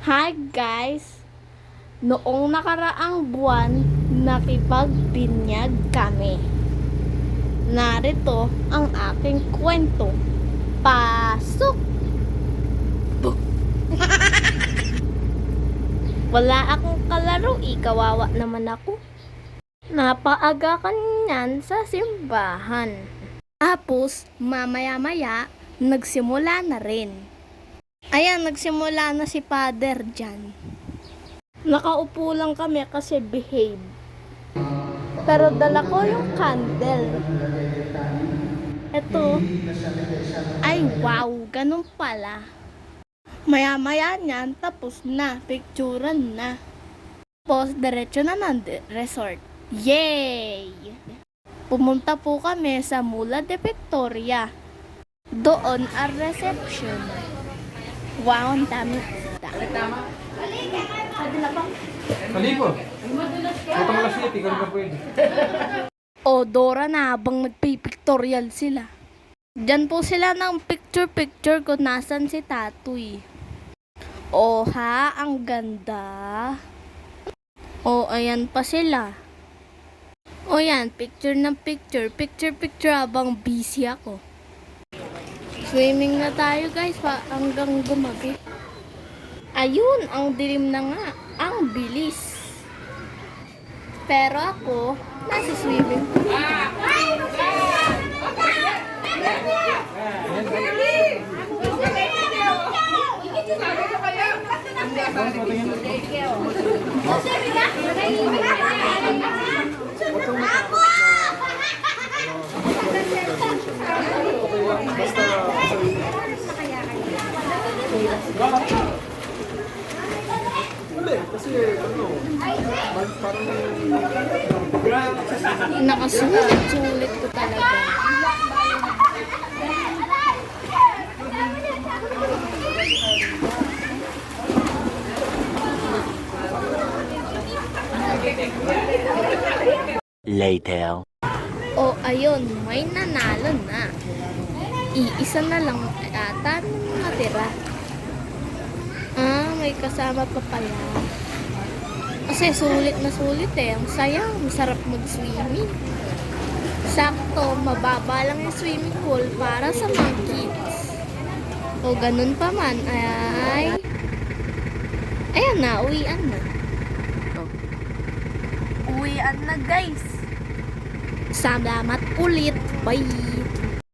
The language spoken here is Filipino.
Hi guys! Noong nakaraang buwan, nakipagbinyag kami. Narito ang aking kwento. Pasok! Buk! Wala akong kalaro, kawawa naman ako. Napaaga kanyan sa simbahan. Tapos, mamaya-maya, nagsimula na rin. Ayan, nagsimula na si Father dyan. Nakaupo lang kami kasi behave. Pero dala ko yung candle. Ito. Ay, wow, ganun pala. Maya-maya niyan, tapos na, picturean na. Tapos, diretso na ng resort. Yay! Pumunta po kami sa Mula de Victoria. Doon ang reception. Wow, ang daming isda. Kalipo. Ito mo kasi, ikaw na pwede. O, Dora na habang nagpipictorial sila. Diyan po sila ng picture-picture kung nasan si Tatoy. O ha, ang ganda. O, ayan pa sila. O yan, picture ng picture. Picture-picture habang busy ako. Swimming na tayo guys, hanggang gumabi. Ayun, ang dilim na nga. Ang bilis. Pero ako, nasa swimming pool. Nakasulit-sulit ko talaga. Later. O ayun, may nanalo na. Iisa na lang ata natira. Ah, may kasama pa pala. Kasi sulit na sulit eh. Ang saya, masarap mag-swimming. Sakto, mababa lang yung swimming pool para sa mga kids. O ganun pa man, ay... Ayan na, uwian na. Uwian na guys. Salamat ulit. Bye!